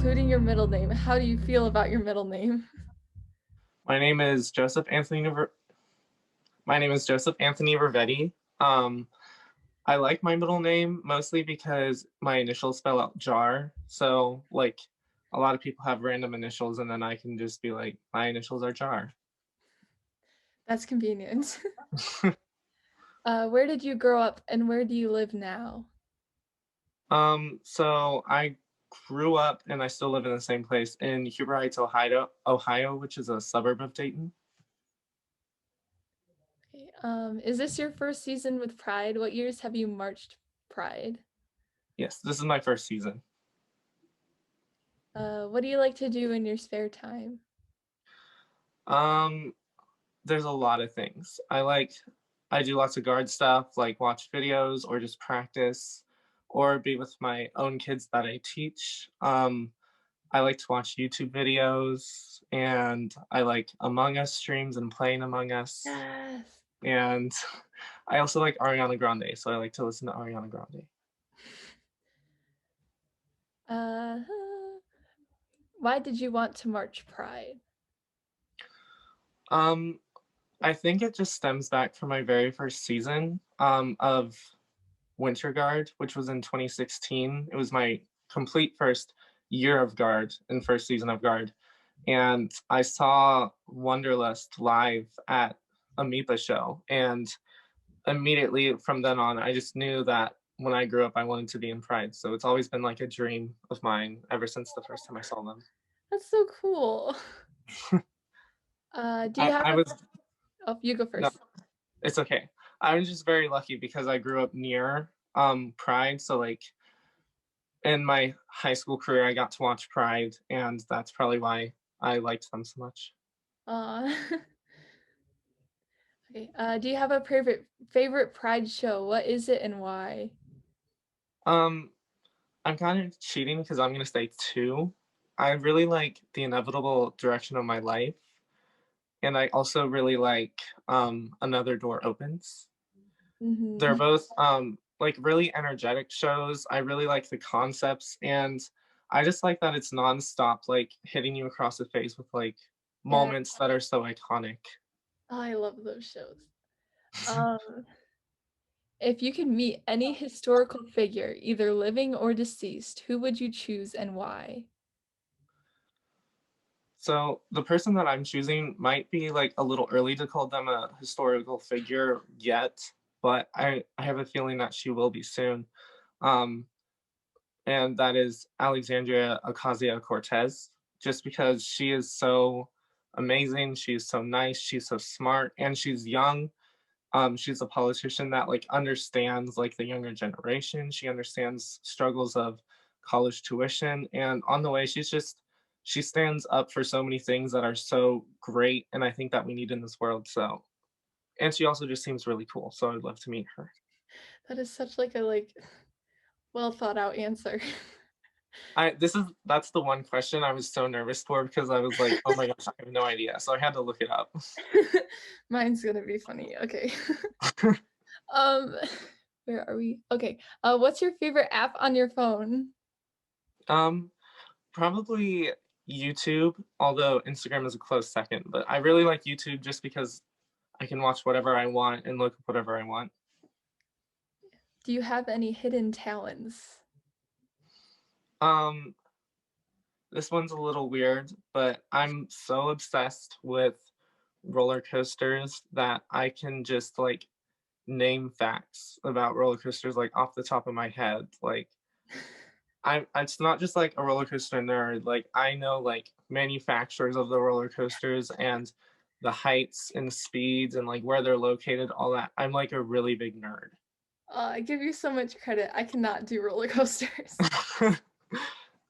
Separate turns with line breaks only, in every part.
including your middle name. How do you feel about your middle name?
My name is Joseph Anthony. My name is Joseph Anthony Rivetti. Um, I like my middle name mostly because my initials spell out jar. So like a lot of people have random initials, and then I can just be like, my initials are jar.
That's convenient. Where did you grow up and where do you live now?
So I grew up and I still live in the same place in Huber Heights, Ohio, which is a suburb of Dayton.
Okay, is this your first season with Pride? What years have you marched Pride?
Yes, this is my first season.
What do you like to do in your spare time?
Um, there's a lot of things. I do lots of guard stuff, like watch videos or just practice or be with my own kids that I teach. I like to watch YouTube videos and I like Among Us streams and playing Among Us.
Yes.
And I also like Ariana Grande, so I like to listen to Ariana Grande.
Uh, why did you want to march Pride?
Um, I think it just stems back from my very first season of Winter Guard, which was in 2016. It was my complete first year of Guard and first season of Guard. And I saw Wonderlust live at a MIPA show. And immediately from then on, I just knew that when I grew up, I wanted to be in Pride. So it's always been like a dream of mine ever since the first time I saw them.
That's so cool. Do you have
I
a,
was,
oh, you go
no,
first.
it's okay. I was just very lucky because I grew up near Pride. So like in my high school career, I got to watch Pride, and that's probably why I liked them so much.
Uh, okay. Do you have a favorite Pride show? What is it and why?
Um, I'm kind of cheating because I'm gonna say two. I really like The Inevitable Direction of My Life, and I also really like Another Door Opens. They're
Mm-hmm.
both like really energetic shows. I really like the concepts, and I just like that it's nonstop, like hitting you across the face with like
Yeah,
moments that are so iconic.
I love those shows. Um, if you could meet any historical figure, either living or deceased, who would you choose and why?
So the person that I'm choosing might be like a little early to call them a historical figure yet, but I have a feeling that she will be soon. Um, and that is Alexandria Ocasio-Cortez, just because she is so amazing, she's so nice, she's so smart, and she's young. She's a politician that like understands like the younger generation. She understands struggles of college tuition, and on the way, she stands up for so many things that are so great, and I think that we need in this world. So, and she also just seems really cool. So I'd love to meet her.
That is such like a well thought out answer.
That's the one question I was so nervous for because I was like, oh my gosh, I have no idea. So I had to look it up.
Mine's gonna be funny. Okay. Um, where are we? Okay. What's your favorite app on your phone?
um, Probably YouTube, although Instagram is a close second. But I really like YouTube just because I can watch whatever I want and look up whatever I want.
Do you have any hidden talents?
Um, this one's a little weird, but I'm so obsessed with roller coasters that I can just like name facts about roller coasters like off the top of my head. Like it's not just like a roller coaster nerd. Like I know like manufacturers of the roller coasters and the heights and speeds and like where they're located, all that. I'm like a really big nerd.
I give you so much credit. I cannot do roller coasters. I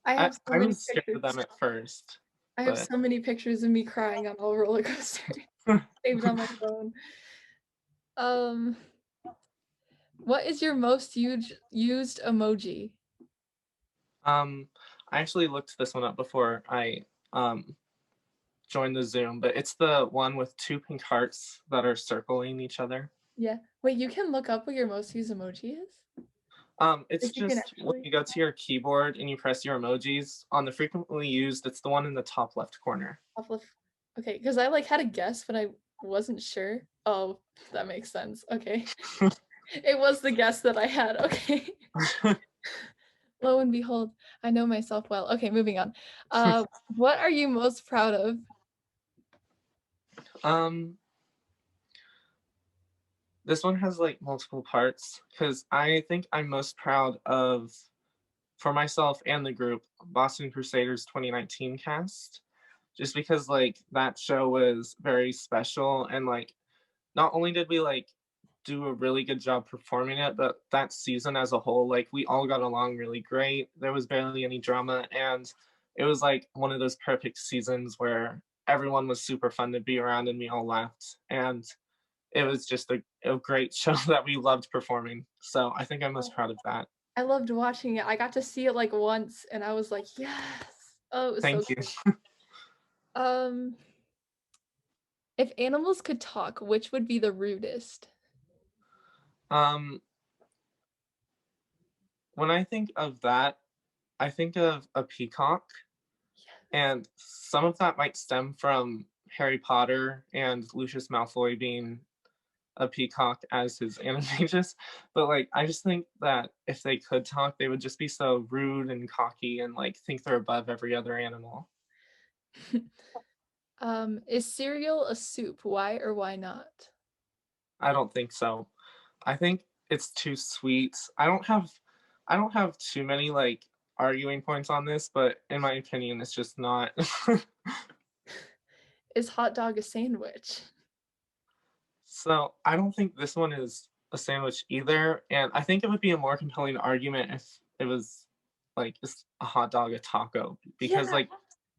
I,
have so
I
many
was scared of
pictures.
them at first,
I have
but
so many pictures of me crying on a roller coaster saved on my phone. Um, what is your most used emoji?
um, I actually looked this one up before I joined the Zoom, but it's the one with two pink hearts that are circling each other.
Yeah. Wait, you can look up what your most used emoji is?
It's
Like you can
just when
actually
you go to your keyboard and you press your emojis, on the frequently used, it's the one in the top left corner.
uplift. Okay, because I like had a guess, but I wasn't sure. Oh, that makes sense. Okay. It was the guess that I had. Okay. Lo and behold, I know myself well. Okay, moving on. What are you most proud of?
Um, this one has like multiple parts because I think I'm most proud of, for myself and the group, Boston Crusaders 2019 cast. Just because like that show was very special, and like not only did we like do a really good job performing it, but that season as a whole, like we all got along really great. There was barely any drama, and it was like one of those perfect seasons where everyone was super fun to be around and we all laughed. And it was just a great show that we loved performing. So I think I'm most proud of that.
I loved watching it. I got to see it like once and I was like, yes. Oh, it was so
Thank you.
good. Um, if animals could talk, which would be the rudest?
Um, when I think of that, I think of a peacock,
Yes.
and some of that might stem from Harry Potter and Lucius Malfoy being a peacock as his animagus. But like, I just think that if they could talk, they would just be so rude and cocky and like think they're above every other animal.
Is cereal a soup? Why or why not?
I don't think so. I think it's too sweet. I don't have too many like arguing points on this, but in my opinion, it's just not.
Is hot dog a sandwich?
So I don't think this one is a sandwich either. And I think it would be a more compelling argument if it was like is a hot dog a taco, because
Yeah.
like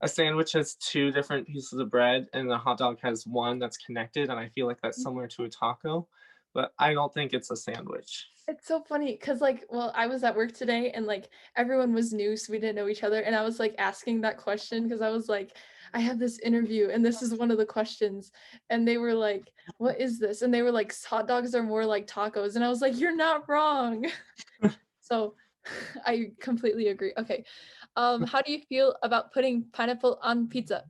a sandwich has two different pieces of bread and the hot dog has one that's connected, and I feel like that's similar to a taco, but I don't think it's a sandwich.
It's so funny because, like, well, I was at work today and like everyone was new, so we didn't know each other. And I was like asking that question because I was like, I have this interview and this is one of the questions. And they were like, what is this? And they were like, hot dogs are more like tacos. And I was like, you're not wrong. So I completely agree. Okay. How do you feel about putting pineapple on pizza?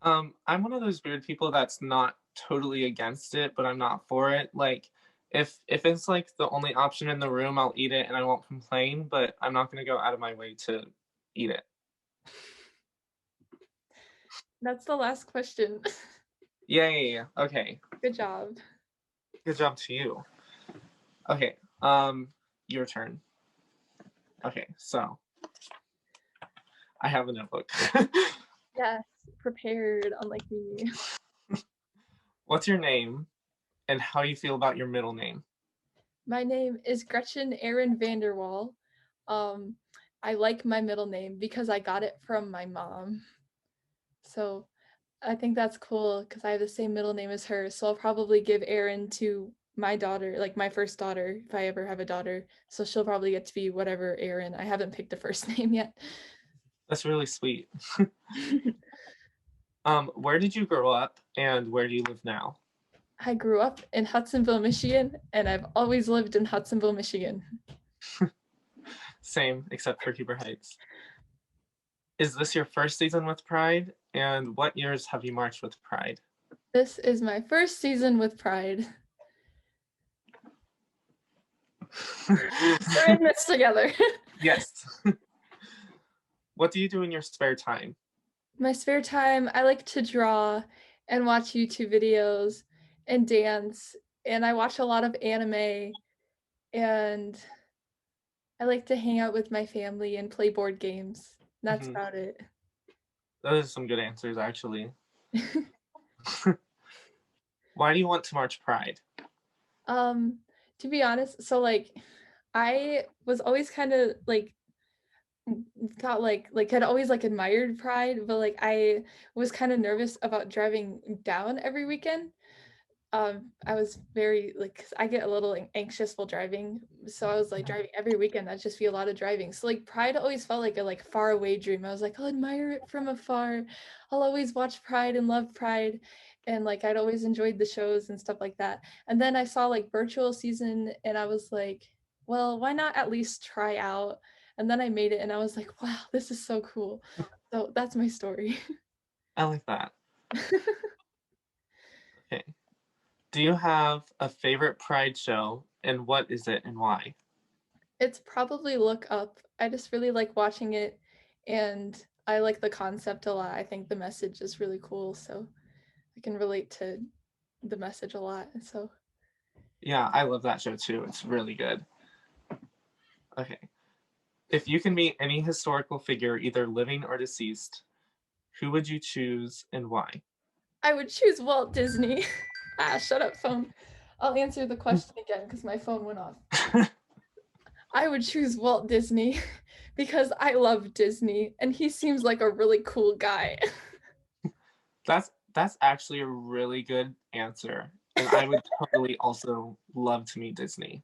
I'm one of those weird people that's not totally against it, but I'm not for it. Like if it's like the only option in the room, I'll eat it and I won't complain, but I'm not gonna go out of my way to eat it.
That's the last question.
Yeah, yeah, yeah. Okay.
Good job.
Good job to you. Okay. Your turn. Okay, so I have a notebook.
Yes, prepared, unlike me.
What's your name and how you feel about your middle name?
My name is Gretchen Erin VanderWall. Um, I like my middle name because I got it from my mom. So I think that's cool because I have the same middle name as her. So I'll probably give Erin to my daughter, like my first daughter, if I ever have a daughter. So she'll probably get to be whatever Erin. I haven't picked a first name yet.
That's really sweet. Where did you grow up and where do you live now?
I grew up in Hudsonville, Michigan, and I've always lived in Hudsonville, Michigan.
Same, except for Huber Heights. Is this your first season with Pride? And what years have you marched with Pride?
This is my first season with Pride. We're in this together.
Yes. What do you do in your spare time?
My spare time, I like to draw and watch YouTube videos and dance, and I watch a lot of anime, and I like to hang out with my family and play board games. That's
Mhm.
about it.
Those are some good answers, actually. Why do you want to march Pride?
Um, to be honest, so like I was always kind of like thought like I'd always like admired Pride, but like I was kind of nervous about driving down every weekend. I was very like 'cause I get a little anxious while driving, so I was like driving every weekend. That'd just be a lot of driving. So like Pride always felt like a like far away dream. I was like, I'll admire it from afar. I'll always watch Pride and love Pride, and like I'd always enjoyed the shows and stuff like that. And then I saw like virtual season, and I was like, well, why not at least try out? And then I made it and I was like, wow, this is so cool. So that's my story.
I like that. Okay. Do you have a favorite Pride show, and what is it and why?
It's probably Look Up. I just really like watching it and I like the concept a lot. I think the message is really cool, so I can relate to the message a lot. So
Yeah, I love that show too. It's really good. Okay. If you can meet any historical figure, either living or deceased, who would you choose and why?
I would choose Walt Disney. Ah, shut up, phone. I'll answer the question again because my phone went off. I would choose Walt Disney because I love Disney and he seems like a really cool guy.
That's actually a really good answer. And I would totally also love to meet Disney.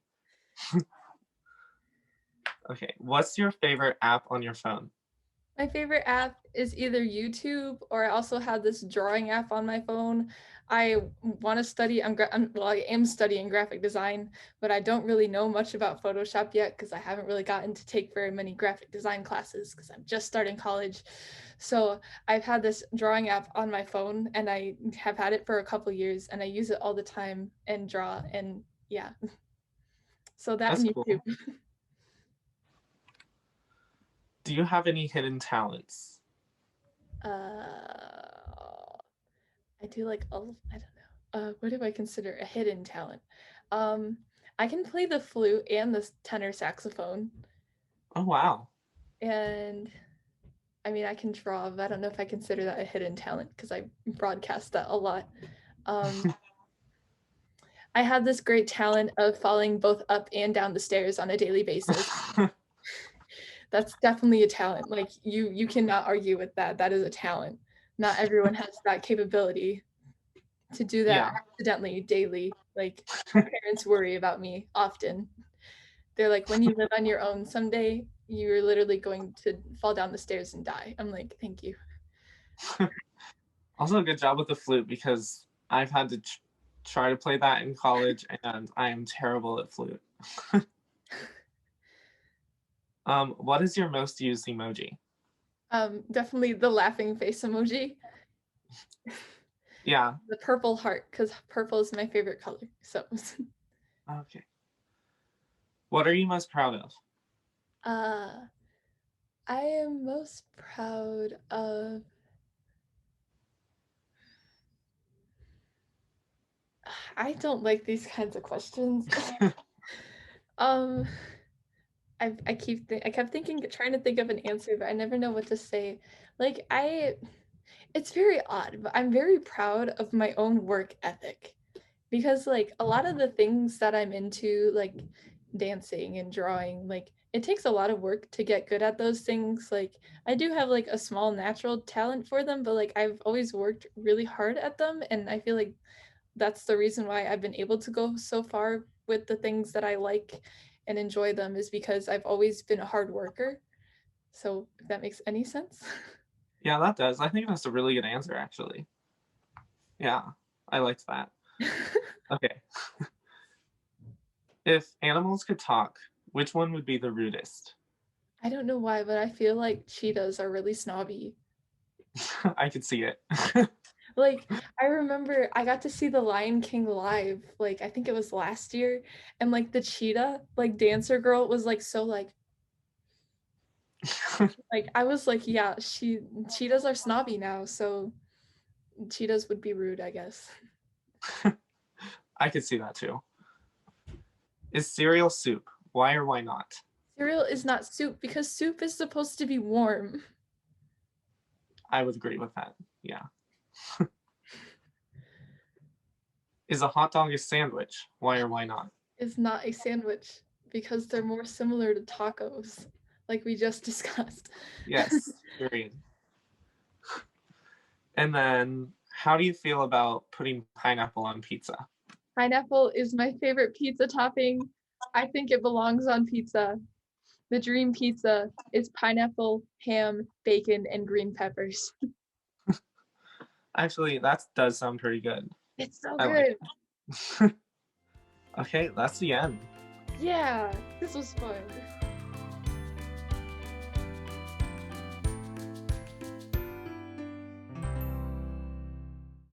Okay. What's your favorite app on your phone?
My favorite app is either YouTube or I also have this drawing app on my phone. I want to study, well, I am studying graphic design, but I don't really know much about Photoshop yet because I haven't really gotten to take very many graphic design classes because I'm just starting college. So I've had this drawing app on my phone and I have had it for a couple years and I use it all the time and draw and yeah. So that
That's
and YouTube.
cool. Do you have any hidden talents?
Uh, I do like I don't know. What do I consider a hidden talent? Um, I can play the flute and the tenor saxophone,
Oh, wow.
and I mean I can draw, but I don't know if I consider that a hidden talent because I broadcast that a lot. Um, I have this great talent of falling both up and down the stairs on a daily basis. That's definitely a talent. Like you cannot argue with that. That is a talent. Not everyone has that capability to do that
Yeah.
accidentally daily. Like my parents worry about me often. They're like, when you live on your own someday, you're literally going to fall down the stairs and die. I'm like, thank you.
Also, a good job with the flute because I've had to try to play that in college and I am terrible at flute. What is your most used emoji?
Definitely the laughing face emoji,
Yeah.
the purple heart, because purple is my favorite color. So,
Okay. What are you most proud of?
uh, I am most proud of. I don't like these kinds of questions. um, I kept thinking, trying to think of an answer, but I never know what to say. Like it's very odd, but I'm very proud of my own work ethic because like a lot of the things that I'm into, like dancing and drawing, like it takes a lot of work to get good at those things. Like I do have like a small natural talent for them, but like I've always worked really hard at them, and I feel like that's the reason why I've been able to go so far with the things that I like and enjoy them is because I've always been a hard worker. So if that makes any sense.
Yeah, that does. I think that's a really good answer, actually. Yeah, I liked that. Okay. If animals could talk, which one would be the rudest?
I don't know why, but I feel like cheetahs are really snobby.
I could see it.
Like, I remember I got to see The Lion King live, like, I think it was last year, and, like, the cheetah, like, dancer girl was, like, so, like, I was like, yeah, cheetahs are snobby now, so cheetahs would be rude, I guess.
I could see that too. Is cereal soup? Why or why not?
Cereal is not soup because soup is supposed to be warm.
I would agree with that. Yeah. Is a hot dog a sandwich? Why or why not?
Is not a sandwich because they're more similar to tacos, like we just discussed.
Yes, period. And then, how do you feel about putting pineapple on pizza?
Pineapple is my favorite pizza topping. I think it belongs on pizza. The dream pizza is pineapple, ham, bacon, and green peppers.
Actually, that does sound pretty good.
It's so
I like
good.
it. Okay, that's the end.
Yeah, this was fun.